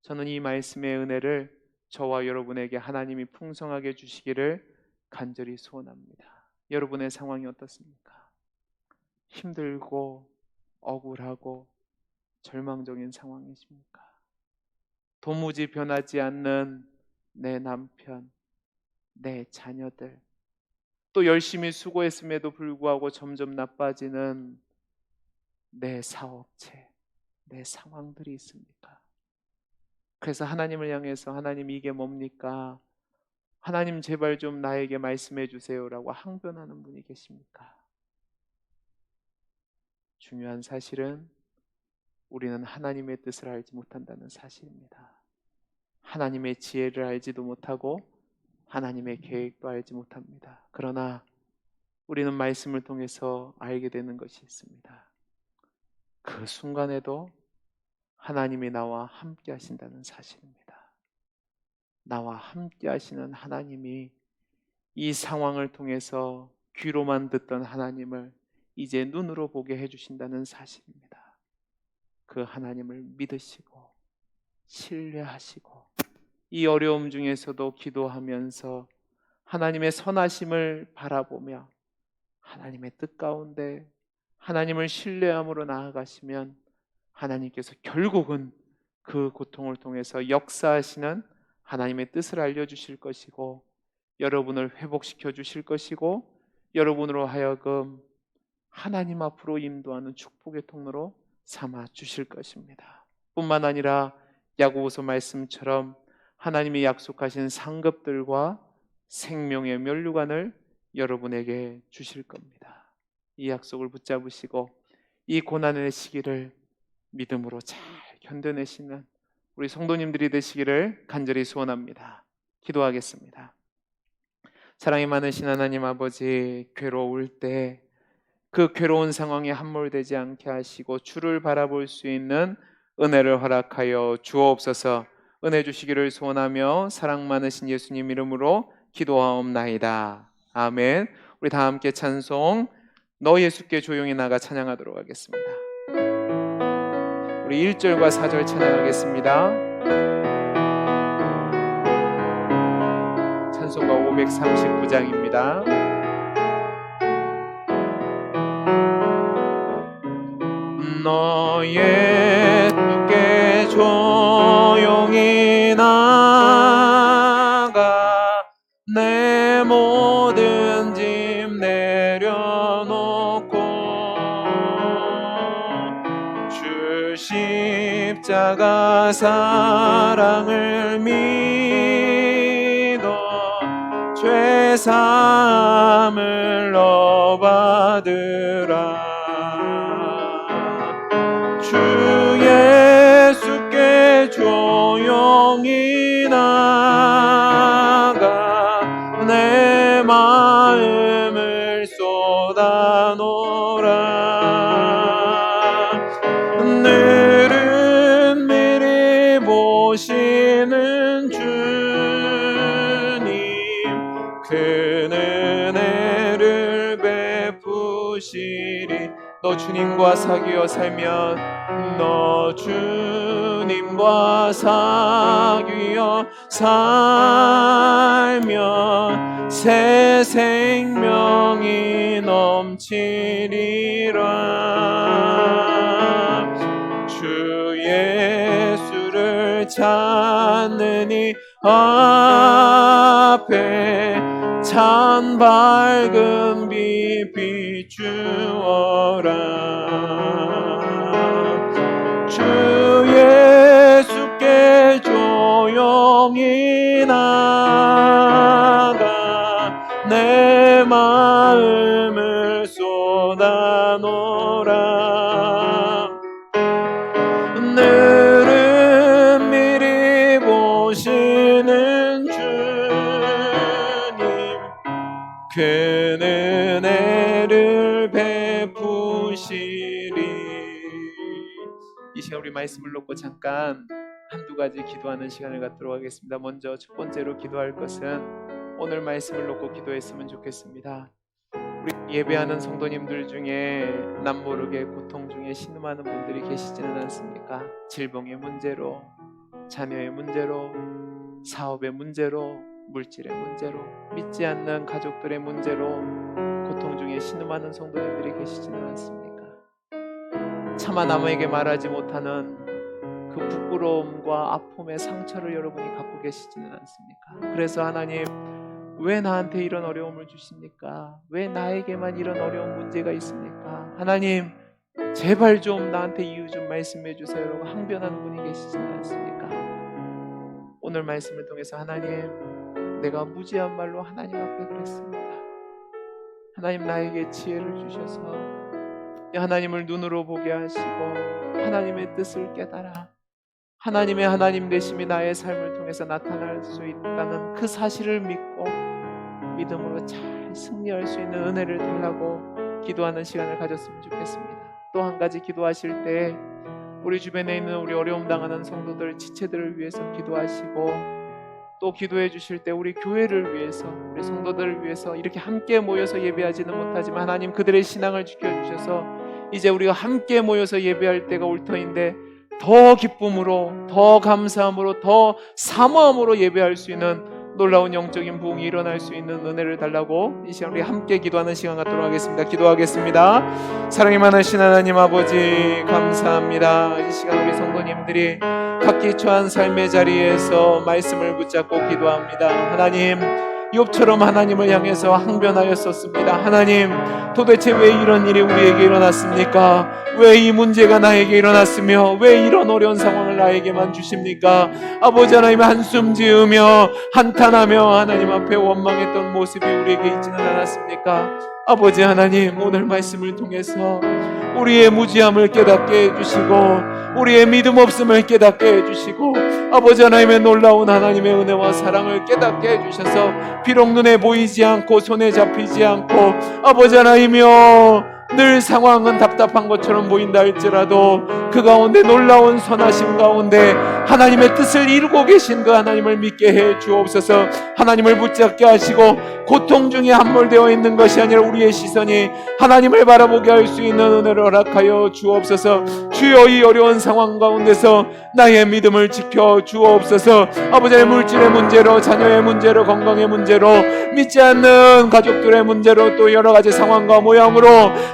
저는 이 말씀의 은혜를 저와 여러분에게 하나님이 풍성하게 주시기를 간절히 소원합니다. 여러분의 상황이 어떻습니까? 힘들고 억울하고 절망적인 상황이십니까? 도무지 변하지 않는 내 남편, 내 자녀들, 또 열심히 수고했음에도 불구하고 점점 나빠지는 내 사업체, 내 상황들이 있습니까? 그래서 하나님을 향해서 하나님 이게 뭡니까? 하나님 제발 좀 나에게 말씀해 주세요라고 항변하는 분이 계십니까? 중요한 사실은 우리는 하나님의 뜻을 알지 못한다는 사실입니다. 하나님의 지혜를 알지도 못하고 하나님의 계획도 알지 못합니다. 그러나 우리는 말씀을 통해서 알게 되는 것이 있습니다. 그 순간에도 하나님이 나와 함께 하신다는 사실입니다. 나와 함께 하시는 하나님이 이 상황을 통해서 귀로만 듣던 하나님을 이제 눈으로 보게 해주신다는 사실입니다. 그 하나님을 믿으시고 신뢰하시고 이 어려움 중에서도 기도하면서 하나님의 선하심을 바라보며 하나님의 뜻 가운데 하나님을 신뢰함으로 나아가시면 하나님께서 결국은 그 고통을 통해서 역사하시는 하나님의 뜻을 알려주실 것이고 여러분을 회복시켜 주실 것이고 여러분으로 하여금 하나님 앞으로 인도하는 축복의 통로로 삼아 주실 것입니다. 뿐만 아니라 야고보서 말씀처럼 하나님이 약속하신 상급들과 생명의 면류관을 여러분에게 주실 겁니다. 이 약속을 붙잡으시고 이 고난의 시기를 믿음으로 잘 견뎌내시는 우리 성도님들이 되시기를 간절히 소원합니다. 기도하겠습니다. 사랑이 많으신 하나님 아버지, 괴로울 때 그 괴로운 상황에 함몰되지 않게 하시고 주를 바라볼 수 있는 은혜를 허락하여 주옵소서. 은혜 주시기를 소원하며 사랑 많으신 예수님 이름으로 기도하옵나이다. 아멘. 우리 다 함께 찬송 너 예수께 조용히 나가 찬양하도록 하겠습니다. 우리 1절과 4절 찬양하겠습니다. 찬송가 539장입니다. 너 예수께 조용히 나가 내 모든 짐 내려놓고 주 십자가 사랑을 믿어 죄 사함을 너 받으라. 주 예수께 조용히 나가 내 마음을 쏟아놓으라. 늘은 미리 보시는 주님 큰 은혜를 베푸시리. 너 주님과 사귀어 살면 너 주님과 사귀어 살면 새 생명이 넘치리라. 주 예수를 찾는 이 앞에 찬 밝은 빛 비추어라. 주 예수께 조용히 나가 내 마음을 쏟아놓으라. 늘은 미리 보시는 주님 큰 은혜를 베푸시리. 이 시간 우리 말씀을 놓고 잠깐 한두 가지 기도하는 시간을 갖도록 하겠습니다. 먼저 첫 번째로 기도할 것은 오늘 말씀을 놓고 기도했으면 좋겠습니다. 우리 예배하는 성도님들 중에 남모르게 고통 중에 신음하는 분들이 계시지는 않습니까? 질병의 문제로, 자녀의 문제로, 사업의 문제로, 물질의 문제로, 믿지 않는 가족들의 문제로 고통 중에 신음하는 성도님들이 계시지는 않습니까? 차마 남에게 말하지 못하는 그 부끄러움과 아픔의 상처를 여러분이 갖고 계시지는 않습니까? 그래서 하나님, 왜 나한테 이런 어려움을 주십니까? 왜 나에게만 이런 어려운 문제가 있습니까? 하나님, 제발 좀 나한테 이유 좀 말씀해 주세요. 라고 항변하는 분이 계시지는 않습니까? 오늘 말씀을 통해서 하나님, 내가 무지한 말로 하나님 앞에 그랬습니다. 하나님, 나에게 지혜를 주셔서 하나님을 눈으로 보게 하시고 하나님의 뜻을 깨달아 하나님의 하나님 되심이 나의 삶을 통해서 나타날 수 있다는 그 사실을 믿고 믿음으로 잘 승리할 수 있는 은혜를 달라고 기도하는 시간을 가졌으면 좋겠습니다. 또 한 가지 기도하실 때 우리 주변에 있는 우리 어려움 당하는 성도들, 지체들을 위해서 기도하시고 또 기도해 주실 때 우리 교회를 위해서, 우리 성도들을 위해서 이렇게 함께 모여서 예배하지는 못하지만 하나님 그들의 신앙을 지켜주셔서 이제 우리가 함께 모여서 예배할 때가 올 터인데 더 기쁨으로, 더 감사함으로, 더 사모함으로 예배할 수 있는 놀라운 영적인 부흥이 일어날 수 있는 은혜를 달라고 이 시간 우리 함께 기도하는 시간 갖도록 하겠습니다. 기도하겠습니다. 사랑이 많으신 하나님 아버지 감사합니다. 이 시간 우리 성도님들이 각기 처한 삶의 자리에서 말씀을 붙잡고 기도합니다. 하나님, 욥처럼 하나님을 향해서 항변하였었습니다. 하나님, 도대체 왜 이런 일이 우리에게 일어났습니까? 왜 이 문제가 나에게 일어났으며 왜 이런 어려운 상황을 나에게만 주십니까? 아버지 하나님, 한숨 지으며 한탄하며 하나님 앞에 원망했던 모습이 우리에게 있지는 않았습니까? 아버지 하나님, 오늘 말씀을 통해서 우리의 무지함을 깨닫게 해주시고 우리의 믿음 없음을 깨닫게 해주시고 아버지 하나님의 놀라운 하나님의 은혜와 사랑을 깨닫게 해주셔서 비록 눈에 보이지 않고 손에 잡히지 않고 아버지 하나님이여 늘 상황은 답답한 것처럼 보인다 할지라도 그 가운데 놀라운 선하심 가운데 하나님의 뜻을 이루고 계신 그 하나님을 믿게 해 주옵소서. 하나님을 붙잡게 하시고 고통 중에 함몰되어 있는 것이 아니라 우리의 시선이 하나님을 바라보게 할 수 있는 은혜를 허락하여 주옵소서. 주여, 이 어려운 상황 가운데서 나의 믿음을 지켜 주옵소서. 아버지의 물질의 문제로, 자녀의 문제로, 건강의 문제로, 믿지 않는 가족들의 문제로, 또 여러 가지 상황과 모양으로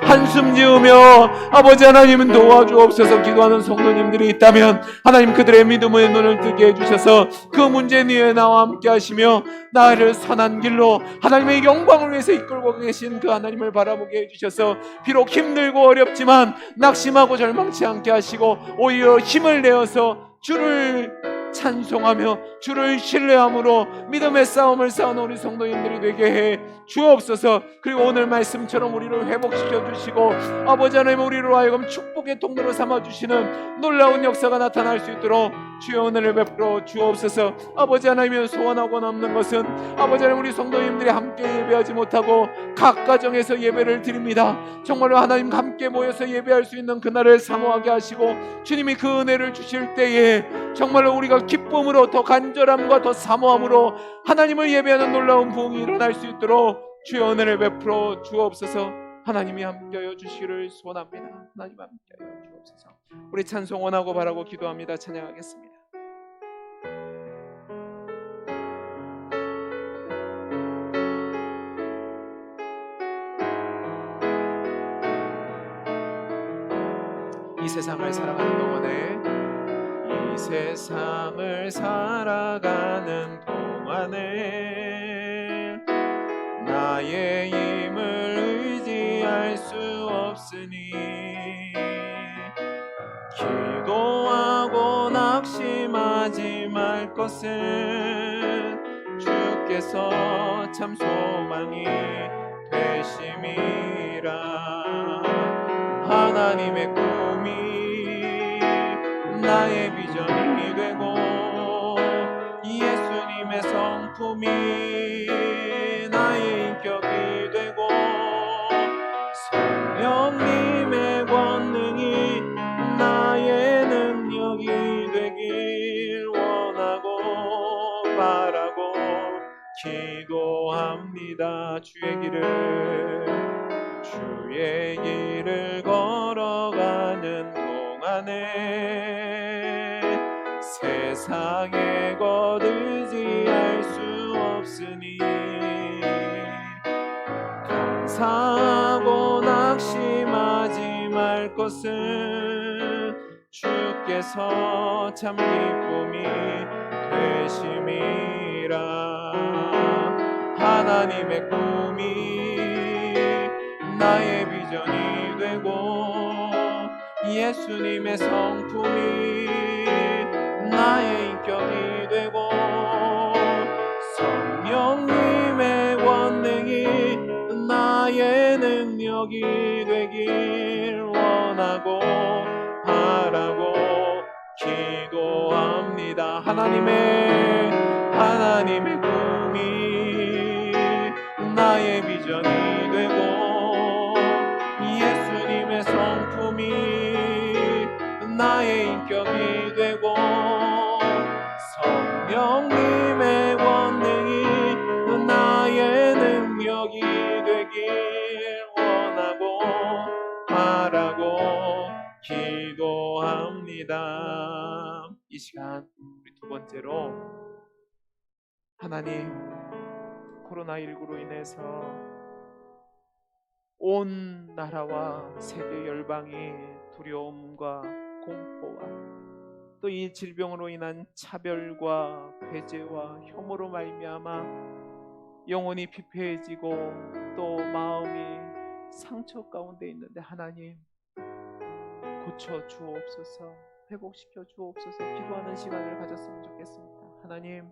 한숨 지으며 아버지 하나님은 도와주옵소서. 기도하는 성도님들이 있다면 하나님 그들의 믿음의 눈을 뜨게 해주셔서 그 문제 위에 나와 함께 하시며 나를 선한 길로 하나님의 영광을 위해서 이끌고 계신 그 하나님을 바라보게 해주셔서 비록 힘들고 어렵지만 낙심하고 절망치 않게 하시고 오히려 힘을 내어서 주를 찬송하며 주를 신뢰함으로 믿음의 싸움을 싸우는 우리 성도님들이 되게 해 주옵소서. 그리고 오늘 말씀처럼 우리를 회복시켜 주시고 아버지 하나님, 우리로 하여금 축복의 통로로 삼아주시는 놀라운 역사가 나타날 수 있도록 주의 은혜를 베풀어 주옵소서. 아버지 하나님의 소원하고 남는 것은 아버지 하나님, 우리 성도님들이 함께 예배하지 못하고 각 가정에서 예배를 드립니다. 정말로 하나님 함께 모여서 예배할 수 있는 그날을 사모하게 하시고 주님이 그 은혜를 주실 때에 정말로 우리가 기쁨으로 더 간절함과 더 사모함으로 하나님을 예배하는 놀라운 부흥이 일어날 수 있도록 주의 은혜를 베풀어 주옵소서. 하나님이 함께하여 주시기를 소원합니다. 하나님 함께하여 주옵소서. 우리 찬송 원하고 바라고 기도합니다. 찬양하겠습니다. 이 세상을 살아가는 동안에 이 세상을 살아가는 동안에 나의 힘을 의지할 수 없으니 기도하고 낙심하지 말 것은 주께서 참 소망이 되심이라. 하나님의 꿈이 나의 비전이 되고 예수님의 성품이 나의 인격이 되고 성령님의 권능이 나의 능력이 되길 원하고 바라고 기도합니다. 주의 길을 걸어가는 동안에 세상에 거두지할 수 없으니 감사하고 낙심하지 말 것은 주께서 참 기쁨이 되심이라. 하나님의 꿈이 나의 비전이 되고 예수님의 성품이 나의 인격이 되고 성령님의 권능이 나의 능력이 되길 원하고 바라고 기도합니다. 하나님의 꿈이 나의 비전이 되고 예수님의 성품이 나의 인격이 되고 성령님의 권능이 나의 능력이 되길 원하고 바라고 기도합니다. 이 시간 우리 두 번째로 하나님, 코로나19로 인해서 온 나라와 세계 열방이 두려움과 공포와 또 이 질병으로 인한 차별과 배제와 혐오로 말미암아 영혼이 피폐해지고 또 마음이 상처 가운데 있는데 하나님, 고쳐 주옵소서, 회복시켜 주옵소서. 기도하는 시간을 가졌으면 좋겠습니다. 하나님,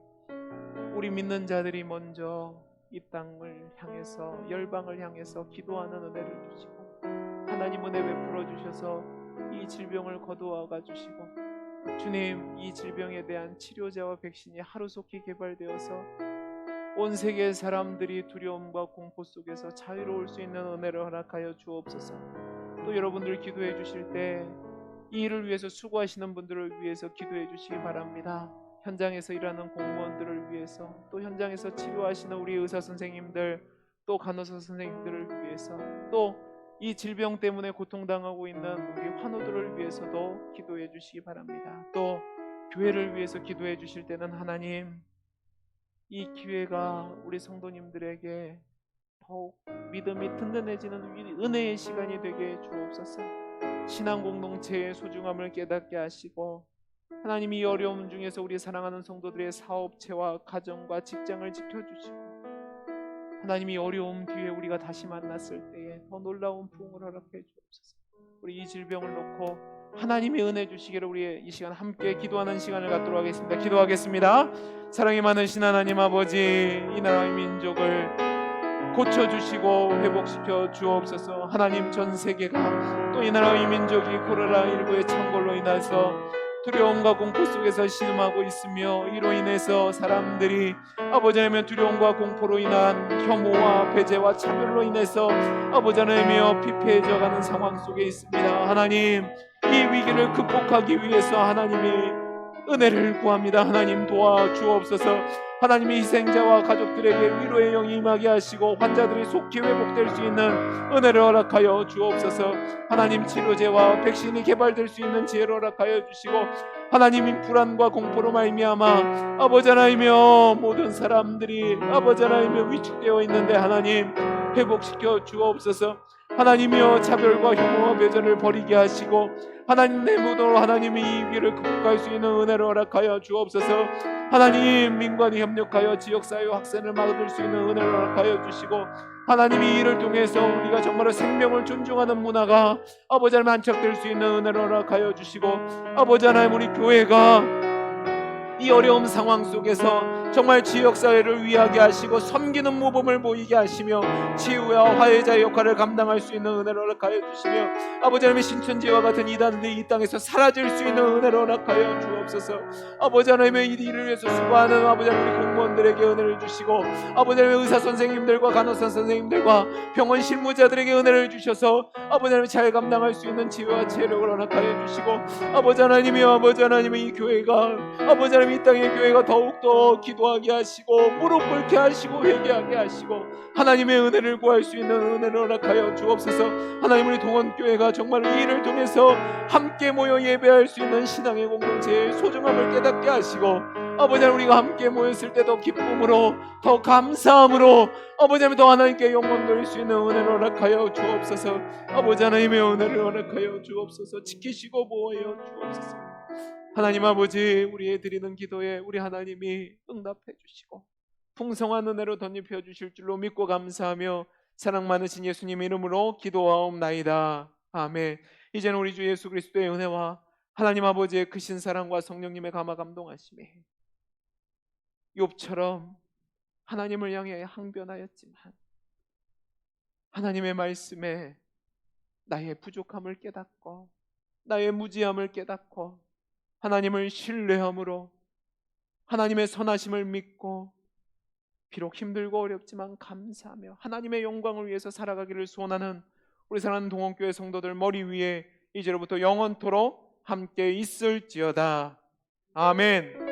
우리 믿는 자들이 먼저 이 땅을 향해서, 열방을 향해서 기도하는 은혜를 주시고 하나님 은혜 베풀어 주셔서 이 질병을 거두어가 주시고, 주님, 이 질병에 대한 치료제와 백신이 하루속히 개발되어서 온 세계의 사람들이 두려움과 공포 속에서 자유로울 수 있는 은혜를 허락하여 주옵소서. 또 여러분들 기도해 주실 때 이 일을 위해서 수고하시는 분들을 위해서 기도해 주시기 바랍니다. 현장에서 일하는 공무원들을 위해서, 또 현장에서 치료하시는 우리 의사 선생님들, 또 간호사 선생님들을 위해서, 또 이 질병 때문에 고통당하고 있는 우리 환우들을 위해서도 기도해 주시기 바랍니다. 또 교회를 위해서 기도해 주실 때는 하나님, 이 기회가 우리 성도님들에게 더욱 믿음이 든든해지는 은혜의 시간이 되게 주옵소서. 신앙 공동체의 소중함을 깨닫게 하시고 하나님이 이 어려움 중에서 우리 사랑하는 성도들의 사업체와 가정과 직장을 지켜주시고 하나님이 어려움 뒤에 우리가 다시 만났을 때에 더 놀라운 부흥을 허락해 주옵소서. 우리 이 질병을 놓고 하나님의 은혜 주시기를 우리 이 시간 함께 기도하는 시간을 갖도록 하겠습니다. 기도하겠습니다. 사랑이 많으신 하나님 아버지, 이 나라의 민족을 고쳐주시고 회복시켜 주옵소서. 하나님, 전 세계가 또 이 나라의 민족이 코로나19의 창궐로 인해서 두려움과 공포 속에서 신음하고 있으며 이로 인해서 사람들이 아버지 하나님의 두려움과 공포로 인한 혐오와 배제와 차별로 인해서 아버지 하나님이여 피폐해져가는 상황 속에 있습니다. 하나님, 이 위기를 극복하기 위해서 하나님이 은혜를 구합니다. 하나님 도와주옵소서. 하나님이 희생자와 가족들에게 위로의 영이 임하게 하시고 환자들이 속히 회복될 수 있는 은혜를 허락하여 주옵소서. 하나님, 치료제와 백신이 개발될 수 있는 지혜를 허락하여 주시고 하나님이 불안과 공포로 말미암아 아버지 하나님이여 모든 사람들이 아버지 하나님이여 위축되어 있는데 하나님 회복시켜 주옵소서. 하나님이여 차별과 혐오와 배제를 버리게 하시고 하나님 내 무도로 하나님이 이 위기를 극복할 수 있는 은혜를 허락하여 주옵소서. 하나님, 민관이 협력하여 지역사회 확산을 막을 수 있는 은혜를 허락하여 주시고 하나님이 이 일을 통해서 우리가 정말로 생명을 존중하는 문화가 아버지 하나님 안착될 수 있는 은혜를 허락하여 주시고 아버지 하나님, 우리 교회가 이 어려운 상황 속에서 정말 지역사회를 위하게 하시고 섬기는 모범을 보이게 하시며 치유와 화해자의 역할을 감당할 수 있는 은혜를 허락하여 주시며 아버지 하나님의 신천지와 같은 이단들이 이 땅에서 사라질 수 있는 은혜를 허락하여 주옵소서. 아버지 하나님의 이 일을 위해서 수고하는 아버지 하나님 공무원들에게 은혜를 주시고 아버지 하나님의 의사 선생님들과 간호사 선생님들과 병원 실무자들에게 은혜를 주셔서 아버지 하나님 잘 감당할 수 있는 지혜와 체력을 허락하여 주시고 아버지 하나님의 이 교회가 아버지 하나님 이 땅의 교회가 더욱더 기도하게 하시고 무릎 꿇게 하시고 회개하게 하시고 하나님의 은혜를 구할 수 있는 은혜를 허락하여 주옵소서. 하나님, 우리 동원교회가 정말 이 일을 통해서 함께 모여 예배할 수 있는 신앙의 공동체의 소중함을 깨닫게 하시고 아버지 하나님, 우리가 함께 모였을 때 더 기쁨으로 더 감사함으로 아버지 하나님 더 하나님께 영광 돌릴 수 있는 은혜를 허락하여 주옵소서. 아버지 하나님의 은혜를 허락하여 주옵소서. 지키시고 보호하여 주옵소서. 하나님 아버지, 우리의 드리는 기도에 우리 하나님이 응답해 주시고 풍성한 은혜로 덧입혀 주실 줄로 믿고 감사하며 사랑 많으신 예수님의 이름으로 기도하옵나이다. 아멘. 이제는 우리 주 예수 그리스도의 은혜와 하나님 아버지의 크신 사랑과 성령님의 감화 감동하심에 욥처럼 하나님을 향해 항변하였지만 하나님의 말씀에 나의 부족함을 깨닫고 나의 무지함을 깨닫고 하나님을 신뢰함으로 하나님의 선하심을 믿고 비록 힘들고 어렵지만 감사하며 하나님의 영광을 위해서 살아가기를 소원하는 우리 사랑하는 동원교회 성도들 머리 위에 이제로부터 영원토록 함께 있을지어다. 아멘.